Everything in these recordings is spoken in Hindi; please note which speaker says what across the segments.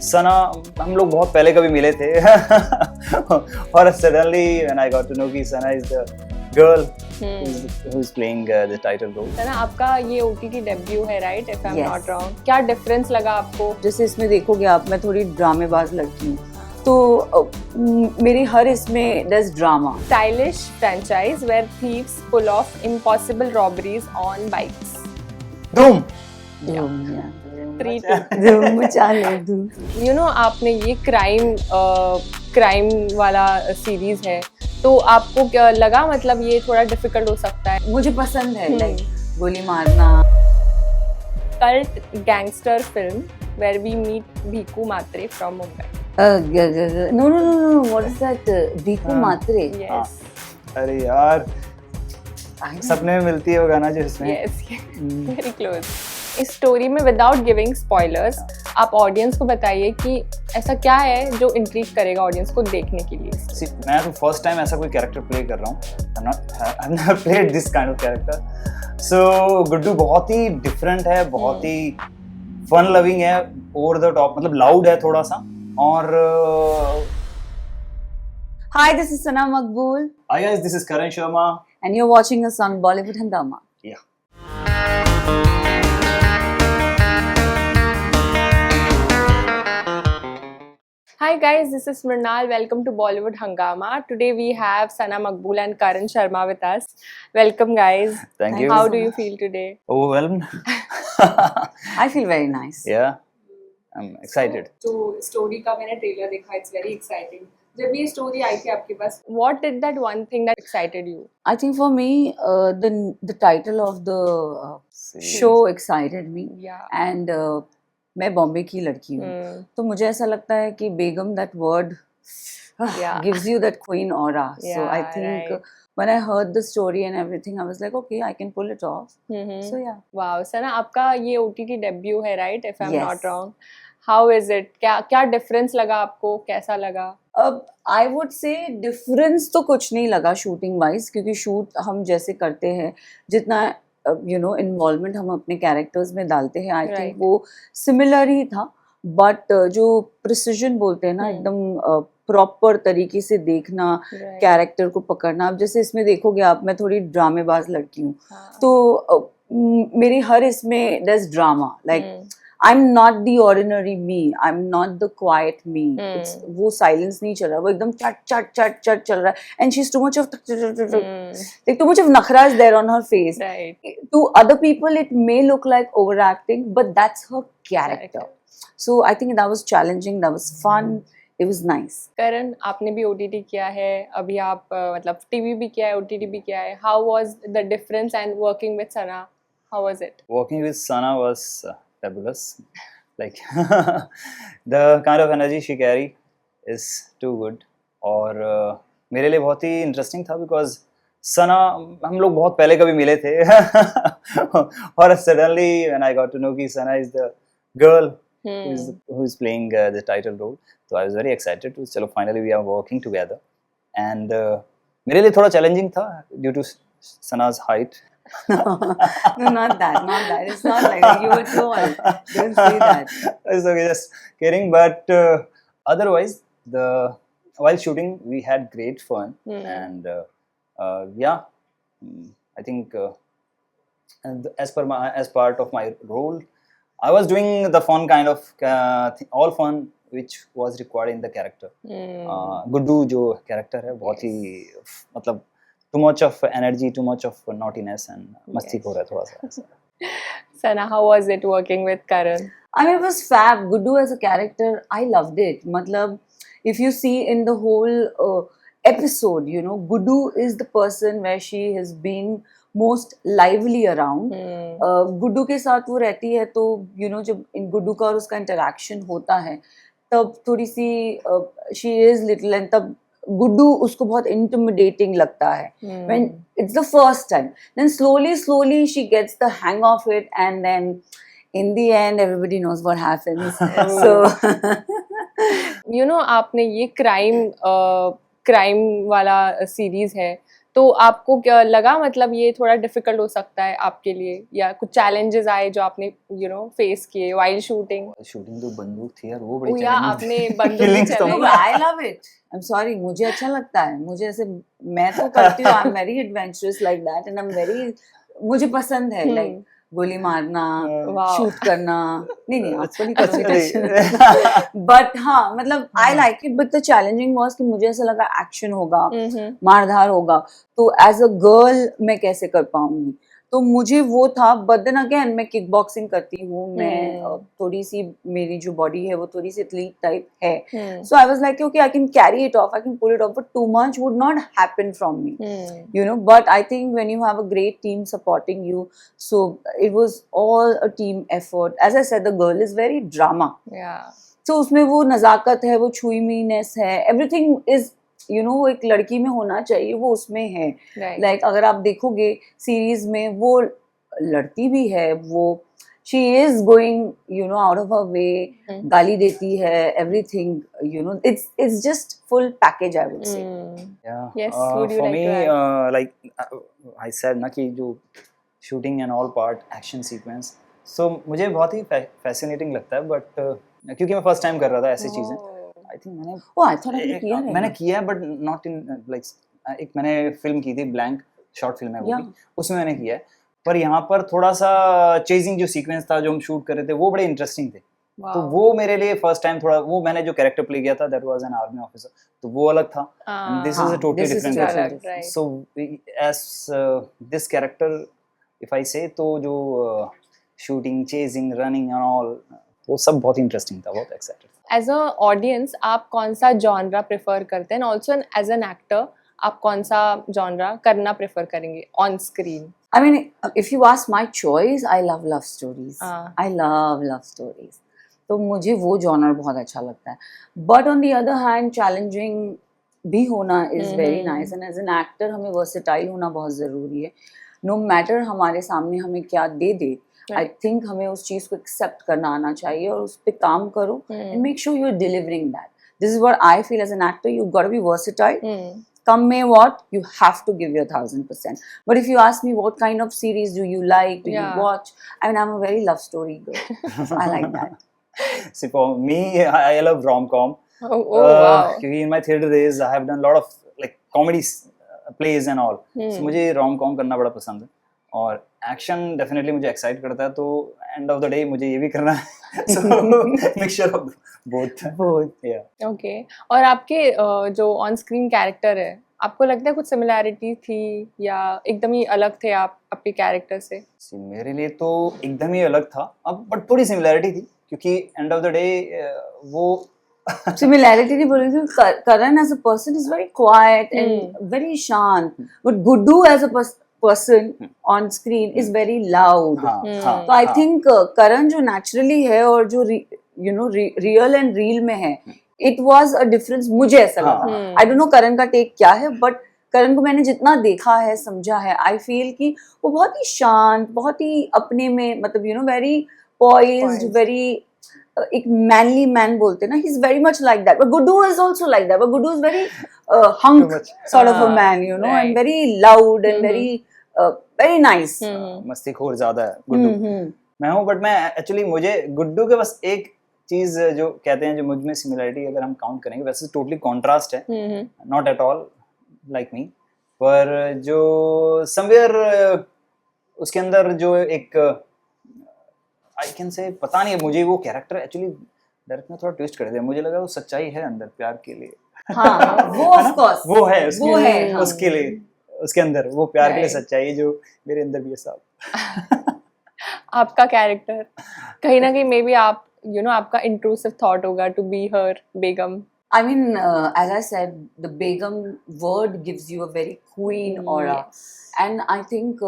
Speaker 1: सना हम लोग बहुत पहले कभी मिले थे और suddenly when I got to know कि Sana is the girl who is playing the title role.
Speaker 2: Sana आपका ये OTT डेब्यू है right if I am
Speaker 3: Yes.
Speaker 2: Not wrong, क्या डिफरेंस लगा आपको?
Speaker 3: जैसे इसमें देखोगे आप, मैं थोड़ी ड्रामेबाज लड़की हूँ, तो मेरी हर इसमें there's drama.
Speaker 2: Stylish franchise where thieves pull off impossible robberies on bikes.
Speaker 1: धूम
Speaker 3: धूम, yeah.
Speaker 2: 3
Speaker 3: धूम मचा ले धूम.
Speaker 2: यू नो आपने ये क्राइम वाला सीरीज है, तो आपको क्या लगा, मतलब ये थोड़ा डिफिकल्ट हो सकता है?
Speaker 3: मुझे पसंद है लाइक गोली मारना.
Speaker 2: Cult gangster film where we meet Bhiku Mhatre from Mumbai.
Speaker 3: No, what is that? Bhiku
Speaker 1: हाँ.
Speaker 3: Matre.
Speaker 2: यस
Speaker 1: अरे यार सपने में मिलती है वो गाना जो इसमें
Speaker 2: यस वेरी क्लोज. इस स्टोरी में विदाउट गिविंग स्पॉयलर्स आप ऑडियंस को बताइए कि ऐसा क्या है जो इंट्रीग करेगा ऑडियंस को देखने के लिए.
Speaker 1: See, मैं तो फर्स्ट टाइम ऐसा कोई कैरेक्टर प्ले कर रहा हूँ. I've never played this kind of character. So Guddu बहुत ही डिफरेंट है, बहुत ही फन लविंग है, ओवर द टॉप, मतलब लाउड है थोड़ा सा. और
Speaker 3: Hi, this is Sana Maqbool,
Speaker 1: Hi guys, this is Karan Sharma.
Speaker 3: and you're watching us on Bollywood Hungama.
Speaker 1: Yeah.
Speaker 2: Hi guys, this is Mrinal. Welcome to Bollywood Hungama. Today we have Sana Maqbool and Karan Sharma with us. Welcome guys.
Speaker 1: Thank you.
Speaker 2: How do you feel today?
Speaker 1: Overwhelmed.
Speaker 3: I feel very nice.
Speaker 1: Yeah. I'm excited.
Speaker 2: तो स्टोरी का मैंने ट्रेलर देखा, इट्स वेरी एक्साइटिंग. जब ये स्टोरी आई थी आपके पास, what did that one thing that excited you?
Speaker 3: I think for me, the title of the show excited me,
Speaker 2: या
Speaker 3: and मैं बॉम्बे की लड़की हूँ, तो मुझे ऐसा लगता है कि बेगम, that word
Speaker 2: Yeah.
Speaker 3: gives you that queen aura. So I
Speaker 2: Yeah,
Speaker 3: think
Speaker 2: right.
Speaker 3: when I heard the story and everything, I was like, okay, I can pull it off. So yeah.
Speaker 2: Wow. Sana आपका ये OTT डेब्यू है right if I am
Speaker 3: Yes.
Speaker 2: Not wrong. How is it? क्या क्या डिफरेंस लगा आपको, कैसा लगा?
Speaker 3: अब आई वुड से डिफरेंस तो कुछ नहीं लगा शूटिंग वाइज, क्योंकि शूट हम जैसे करते हैं, जितना इन्वॉल्वमेंट हम अपने कैरेक्टर्स में डालते हैं, आई
Speaker 2: Right.
Speaker 3: थिंक वो सिमिलर ही था. बट जो प्रिसिजन बोलते हैं ना, एकदम प्रॉपर तरीके से देखना,
Speaker 2: Right.
Speaker 3: कैरेक्टर को पकड़ना. अब जैसे इसमें देखोगे आप, मैं थोड़ी ड्रामेबाज लड़की हूँ,
Speaker 2: हाँ.
Speaker 3: तो मेरी हर इसमें there's drama. Like I'm not the ordinary me. I'm not the quiet me. It's वो silence नहीं चल रहा, वो एकदम चट चट चट चट चल रहा है. And she's too much of like too much of nakhra is there on her face.
Speaker 2: Right.
Speaker 3: To other people, it may look like overacting, but that's her character. So I think that was challenging. That was fun. It was nice.
Speaker 2: करण, आपने भी OTT किया है, अभी आप मतलब टीवी भी किया है, OTT भी किया है. How was the difference and working with Sana? How was it?
Speaker 1: Working with Sana was fabulous. Like the kind of energy she carry is too good. और मेरे लिए बहुत ही इंटरेस्टिंग था बिकॉज सना हम लोग बहुत पहले कभी मिले थे और suddenly when I got to know कि Sana is the girl who is playing the title role. So I was very excited to चलो finally we are working together. And मेरे लिए थोड़ा challenging था due to Sana's height.
Speaker 3: No, not that. Not that. It's not like that. You were tall. Don't say that.
Speaker 1: It's okay, just kidding. But otherwise, while shooting, we had great fun, and yeah, I think and as part of my role, I was doing the fun kind of all fun which was required in the character. Guddu जो character है बहुत ही मतलब too much of energy, too much of naughtiness and मस्ती हो रहा है थोड़ा सा.
Speaker 2: Sana, how was it working with Karan?
Speaker 3: I mean, it was fab. Guddu as a character, I loved it. Matlab, if you see in the whole episode, Guddu is the person where she has been most lively around. Guddu के साथ वो रहती है, तो जब इन गुड्डू का और उसका इंटरेक्शन होता है, तब थोड़ी सी शी इज लिटिल, एंड तब गुड्डू उसको बहुत intimidating लगता है when it's the first time. Then slowly she gets the hang of it, and then in the end everybody knows what happens. So
Speaker 2: आपने ये क्राइम वाला सीरीज है, तो आपको क्या लगा, मतलब ये थोड़ा डिफिकल्ट हो सकता है आपके लिए, या कुछ चैलेंजेस आए जो आपने फेस किए वाइल शूटिंग?
Speaker 1: शूटिंग तो बंदूक थी यार, वो बड़ी
Speaker 2: या
Speaker 1: challenging
Speaker 2: आपने
Speaker 1: थी।
Speaker 2: बंदूक भी
Speaker 1: Killings तो
Speaker 2: चलाई?
Speaker 3: I love it, I am sorry, मुझे अच्छा लगता है, मुझे ऐसे, मैं तो करती हूँ, I am very adventurous like that and I am very, मुझे पसंद है लाइक गोली मारना,
Speaker 2: वाह।
Speaker 3: शूट करना, नहीं आपको नहीं
Speaker 1: अच्छा,
Speaker 3: करूँगी, बट हाँ मतलब I like it, but the challenging was कि मुझे ऐसा लगा एक्शन होगा, मारधार होगा, तो एज अ गर्ल मैं कैसे कर पाऊंगी, तो मुझे वो था, बट देन अगेन मैं किक बॉक्सिंग करती हूँ, मैं थोड़ी सी, मेरी जो बॉडी है वो थोड़ी सी एथलीट टाइप है, so I was like okay I can carry it off, I can pull it off, but too much would not happen from me, you know, but I think when you have a great team supporting you, so it was all a team effort. As I said, the girl is very drama, so उसमें वो नजाकत है, वो छुईमीनेस है, everything is, you know, वो एक लड़की में होना चाहिए, वो उसमें है, like अगर आप देखोगे सीरीज में वो लड़ती भी है, वो she is going, you know, out of her way, गाली देती है, everything, you know, it's just full package, I would say.
Speaker 1: Yeah.
Speaker 2: Yes, would you
Speaker 1: for
Speaker 2: like
Speaker 1: me,
Speaker 2: to add?
Speaker 1: like I said ना कि जो shooting and all part action sequence, so मुझे बहुत ही fascinating लगता है, but क्योंकि मैं first time कर रहा था ऐसी चीजें, I think मैंने
Speaker 3: I thought आपने किया है,
Speaker 1: मैंने किया है, but not in like एक मैंने फिल्म की थी ब्लैंक, शॉर्ट फिल्म है वो भी, उसमें मैंने किया है, पर यहाँ पर थोड़ा सा चेजिंग जो सीक्वेंस था जो हम शूट कर रहे थे वो बड़े इंटरेस्टिंग थे, तो वो मेरे लिए फर्स्ट टाइम थोड़ा, वो मैंने जो कैरेक्टर प्ले किया था that was an army officer, तो वो अलग था, and this is a totally different character, so as this character if I say, तो जो shooting, chasing, running and all, वो सब बहुत इंटरेस्टिंग था, बहुत एक्साइटेड।
Speaker 2: एज अ ऑडियंस आप कौन सा जॉनरा प्रेफर करते हैं, ऑल्सो एज एन एक्टर आप कौन सा जॉनरा करना प्रेफर करेंगे on screen?
Speaker 3: I mean, if you ask my choice, I love love stories. I love love stories. तो मुझे वो जॉनर बहुत अच्छा लगता है, but on the other hand challenging भी होना is very nice, and as an actor हमें वर्सेटाइल होना बहुत ज़रूरी है, नो मैटर हमारे सामने हमें क्या दे दे, आई थिंक हमें उस चीज़ को एक्सेप्ट करना आना चाहिए और उस पर काम करो and make sure you are delivering that. This is what I feel as an actor, you got to be versatile. Come may what, you have to give your 1000%. But if you ask me what kind of series do you like, do you watch, I mean I'm a very love story girl. I like that.
Speaker 1: See, for me, I love rom-com.
Speaker 2: Wow.
Speaker 1: क्योंकि in my theater days I have done a lot of like comedy plays and all. So मुझे rom-com करना बड़ा पसंद है, और एक्शन डेफिनेटली मुझे एक्साइट करता है, तो एंड ऑफ द डे मुझे ये भी करना है, सो मिक्सचर ऑफ बोथ या
Speaker 2: ओके. और आपके जो ऑन स्क्रीन कैरेक्टर है, आपको लगता है कुछ सिमिलैरिटी थी या एकदम ही अलग थे आप आपके कैरेक्टर से?
Speaker 1: मेरे लिए तो एकदम ही अलग था, अब बट थोड़ी सिमिलैरिटी थी, क्योंकि एंड ऑफ द डे वो
Speaker 3: Similarity नहीं बोल रही थी, Karan as a person is very quiet and very शांत, but Guddu as a person on screen is very loud. तो I think Karan जो naturally है और जो you know real and real में है, it was a difference, मुझे ऐसा लगा. I don't know Karan का take क्या है, but करण को मैंने जितना देखा है, समझा है, आई फील कि वो बहुत ही शांत, बहुत ही अपने में, मतलब you know very poised, very एक manly man बोलते हैं ना, he's very much like that. But Guddu is also like that. But Guddu is very hunk sort of a man, you know, and very loud and very nice.
Speaker 1: मस्तीखोर ज्यादा है गुड्डू, मैं हूँ, बट मैं एक्चुअली मुझे गुड्डू के बस एक चीज जो कहते हैं जो मुझ में सिमिलरिटी अगर हम काउंट करेंगे, वैसे टोटली कॉन्ट्रास्ट है, not at all like me, पर जो समवेयर उसके अंदर जो एक आई कैन से, पता नहीं मुझे वो कैरेक्टर एक्चुअली डायरेक्ट में थोड़ा ट्विस्ट कर दिया, मुझे लगा वो सच्चाई है अंदर प्यार के लिए,
Speaker 3: हाँ, वो ऑफ कोर्स
Speaker 1: वो है उसके
Speaker 3: वो
Speaker 1: लिए,
Speaker 3: है, हाँ.
Speaker 1: उसके लिए उसके अंदर वो प्यार के लिए सच्चाई जो मेरे अंदर भी है साहब.
Speaker 2: आपका कैरेक्टर कहीं ना कहीं मे बी आप यू नो आपका इंट्रूसिव थॉट होगा to be her Begum.
Speaker 3: I mean, as I said, the Begum word gives you a very queen aura.
Speaker 2: Yes.
Speaker 3: And I think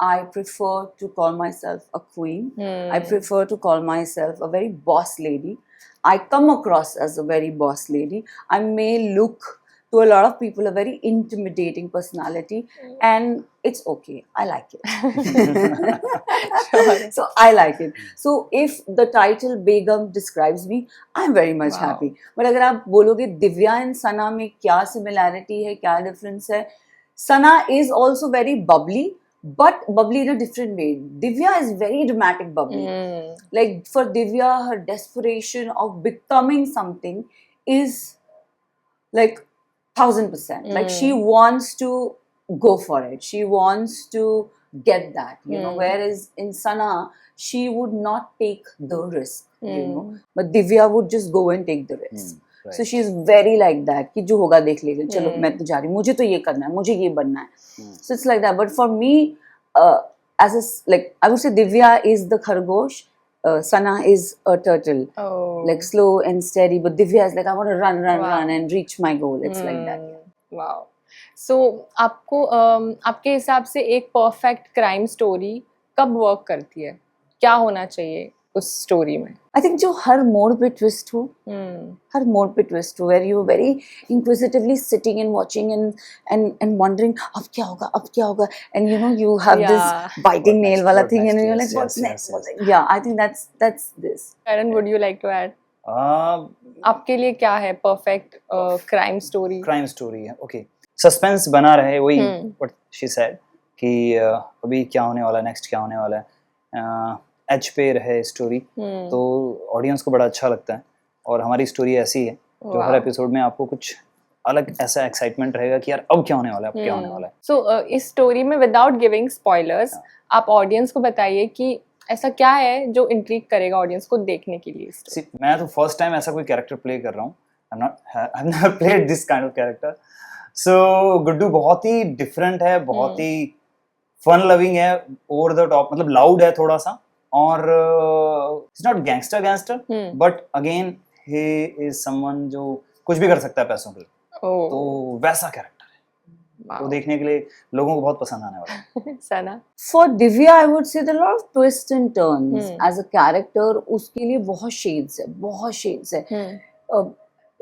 Speaker 3: I prefer to call myself a queen. I prefer to call myself a very boss lady. I come across as a very boss lady. I may look to a lot of people a very intimidating personality, and it's okay. I like it.
Speaker 2: Sure.
Speaker 3: So I like it. So if the title Begum describes me, I'm very much happy. But अगर आप बोलोगे दिव्या and सना में क्या similarity है, क्या difference है, Sana is also very bubbly, but bubbly in a different way. Divya is very dramatic bubbly.
Speaker 2: Hmm.
Speaker 3: Like for Divya, her desperation of becoming something is like 1000%. Like she wants to go for it. She wants to get that, you know. Whereas in Sana, she would not take the risk, you know. But Divya would just go and take the risk.
Speaker 1: right.
Speaker 3: So she is very like that. कि जो होगा देख लेगा. चलो मैं तो जा रही हूँ. मुझे तो ये करना है. मुझे ये बनना है. So it's like that. But for me, as a like I would say, Divya is the khargosh. Sana is a turtle.
Speaker 2: Oh.
Speaker 3: Like slow and steady, but Divya is like I want to run
Speaker 2: Wow.
Speaker 3: and reach my goal. It's like that.
Speaker 2: Wow. So आपको आपके हिसाब से एक परफेक्ट क्राइम स्टोरी कब वर्क करती है? क्या होना चाहिए उस स्टोरी में?
Speaker 3: I think जो हर मोड़ पे ट्विस्ट हो, हर मोड़ पे ट्विस्ट हो, where you very inquisitively sitting and watching and wondering अब क्या होगा, and you know you have
Speaker 2: Yeah.
Speaker 3: this biting
Speaker 1: What
Speaker 3: nail
Speaker 1: next,
Speaker 3: वाला
Speaker 1: what
Speaker 3: thing, and
Speaker 1: next,
Speaker 3: you're
Speaker 1: yes,
Speaker 3: like what's
Speaker 1: yes,
Speaker 3: next?
Speaker 1: yes,
Speaker 3: What's next? Yeah, I think that's this.
Speaker 2: Karan, would you like to add? आपके लिए क्या है perfect crime story?
Speaker 1: Crime story है, ओके. सस्पेंस बना रहे, वही व्हाट शी सेड कि अभी क्या होने वाला है, नेक्स्ट क्या होने वाला है, एज पे रहे स्टोरी, तो ऑडियंस को बड़ा अच्छा लगता है. और हमारी स्टोरी ऐसी है जो हर एपिसोड में आपको कुछ अलग ऐसा एक्साइटमेंट रहेगा कि यार अब क्या होने वाला है, अब क्या होने वाला है.
Speaker 2: सो इस स्टोरी में विदाउट गिविंग स्पॉयलर्स आप ऑडियंस को बताइए कि ऐसा क्या है जो इंट्रिग करेगा ऑडियंस को देखने के लिए?
Speaker 1: See, मैं तो फर्स्ट टाइम ऐसा कोई कैरेक्टर प्ले कर रहा हूँ. I've never played this kind of character. So Guddu बहुत ही डिफरेंट है, बहुत ही फन लविंग है, ओवर द टॉप, मतलब लाउड है थोड़ा सा, और it's not gangster but again he is someone जो कुछ भी कर सकता है पैसों के लिए. तो वैसा कैरेक्टर है, तो देखने के लिए लोगों को बहुत पसंद आने वाला है.
Speaker 2: सना?
Speaker 3: For Divya, I would say there are a lot of twists and turns as a character. उसके लिए बहुत shades है.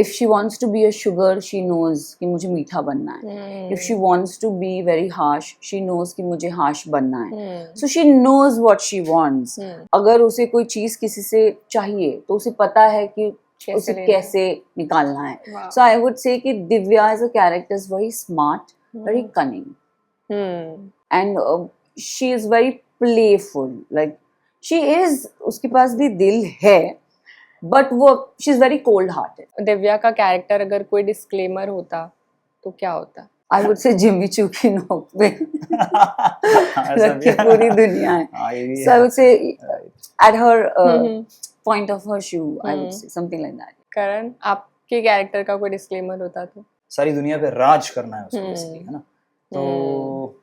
Speaker 3: If she wants to be a sugar, she knows कि मुझे मीठा बनना है. If she wants to be very harsh, she knows कि मुझे harsh बनना है. So she knows what she wants. अगर उसे कोई चीज किसी से चाहिए तो उसे पता है कि उसे कैसे निकालना है. So I would say कि Divya as a character is very smart, very cunning, and she is very playful. Like she is, उसके पास भी दिल है, but वो she is very cold hearted.
Speaker 2: Divya का कैरेक्टर अगर कोई डिस्क्लेमर होता तो क्या होता?
Speaker 3: I would say जिम्मी चू की नोक पे रखी पूरी दुनिया है. So I would say at her point of her shoe, I would say something like that.
Speaker 2: करण, आपके कैरेक्टर का कोई डिस्क्लेमर होता तो?
Speaker 1: सारी दुनिया पे राज करना है उसको बेसिकली, है ना. तो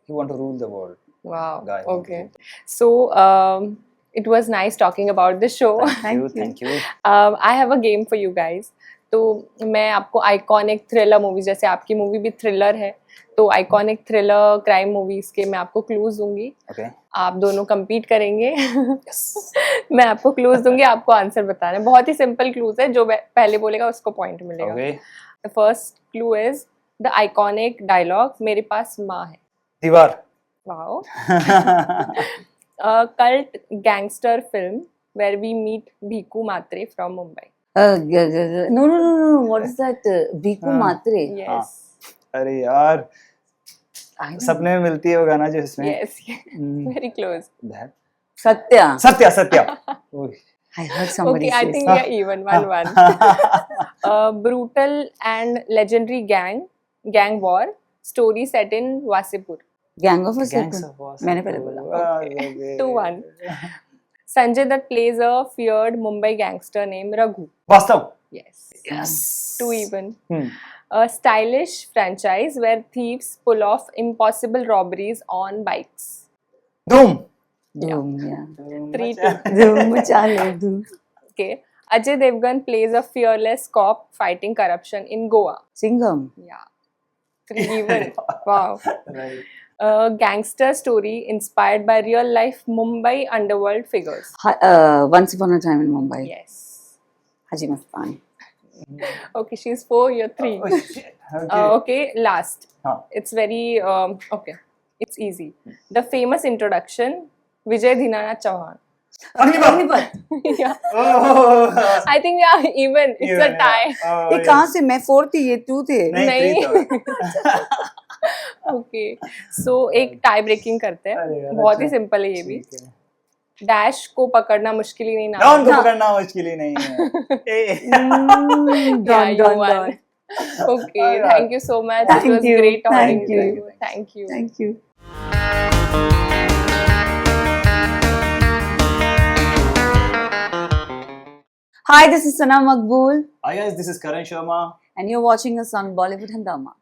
Speaker 1: you want to rule the world.
Speaker 2: Wow.
Speaker 1: Guy who
Speaker 2: Okay.
Speaker 1: wants to
Speaker 2: So it was nice talking about the show.
Speaker 1: Thank you.
Speaker 2: I have a game for you guys. तो मैं आपको आइकॉनिक थ्रिलर मूवीज, जैसे आपकी मूवी भी थ्रिलर है, तो आइकॉनिक थ्रिलर क्राइम मूवीज के मैं आपको क्लूज दूंगी.
Speaker 1: Okay.
Speaker 2: आप दोनों compete करेंगे. मैं आपको क्लूज दूंगी, आपको आंसर बताना है. बहुत ही सिंपल क्लूज है, जो पहले बोलेगा उसको पॉइंट मिलेगा.
Speaker 1: Okay.
Speaker 2: The first clue is the iconic dialogue, मेरे पास माँ है.
Speaker 1: दीवार.
Speaker 2: Wow. A cult gangster film where we meet Bhiku Matre from Mumbai.
Speaker 3: No. What is that? Bhiku Matre.
Speaker 2: Yes.
Speaker 1: अरे यार, सपने में मिलती है वो गाना जो इसमें.
Speaker 2: Yes. Very close.
Speaker 3: Satya.
Speaker 1: Oh,
Speaker 3: I heard somebody
Speaker 2: Okay, I
Speaker 3: say
Speaker 2: think we are even. 1-1. A brutal and legendary gang war story set in Wasipur.
Speaker 3: Gang of
Speaker 1: Gangs
Speaker 3: Wasseypur.
Speaker 1: of Wasseypur.
Speaker 3: मैंने पहले बोला.
Speaker 1: Okay.
Speaker 2: 2-1. Sanjay Dutt plays a feared Mumbai gangster named Raghu.
Speaker 1: वास्तव.
Speaker 2: Yes. 2 even.
Speaker 1: Hmm.
Speaker 2: A stylish franchise where thieves pull off impossible robberies on bikes.
Speaker 1: धूम.
Speaker 3: Doom, yeah.
Speaker 2: 3-2.
Speaker 3: Doom मचा ले धूम.
Speaker 2: Okay. Ajay Devgan plays a fearless cop fighting corruption in Goa.
Speaker 3: Singham.
Speaker 2: Yeah. 3 even. Wow.
Speaker 1: Right.
Speaker 2: A gangster story inspired by real life Mumbai underworld figures.
Speaker 3: Once Upon a Time in Mumbai.
Speaker 2: Yes.
Speaker 3: Haji Mastani.
Speaker 2: Okay, she's 4, you're 3.
Speaker 1: Oh, shit. Okay.
Speaker 2: Okay, last.
Speaker 1: हाँ.
Speaker 2: It's very okay. It's easy. The famous introduction, Vijay Dhinanath Chauhan.
Speaker 3: Agnipath.
Speaker 2: Yeah.
Speaker 1: Oh.
Speaker 2: I think we are even. It's a tie.
Speaker 3: ये कहाँ से? मैं 4 थी, ये 2 थे.
Speaker 1: नहीं,
Speaker 2: नहीं.
Speaker 1: 3 था.
Speaker 2: ओके सो एक टाई ब्रेकिंग करते हैं,
Speaker 1: अरे यार,
Speaker 2: बहुत ही
Speaker 1: अच्छा,
Speaker 2: सिंपल है ये भी।
Speaker 1: ठीक है।
Speaker 2: डैश को पकड़ना मुश्किल ही नहीं ना
Speaker 1: डॉन को पकड़ना मुश्किल ही नहीं है। ए,
Speaker 3: Done, done, done.
Speaker 2: Okay,
Speaker 1: Alright.
Speaker 2: thank you so much.
Speaker 3: Thank
Speaker 2: It was
Speaker 3: you,
Speaker 2: great talking
Speaker 3: thank
Speaker 2: to
Speaker 3: you.
Speaker 2: you. Thank you.
Speaker 3: Thank you. Hi, this is Sana Maqbool,
Speaker 1: Hi guys, this is Karan Sharma.
Speaker 3: and you're watching us on Bollywood Hangama.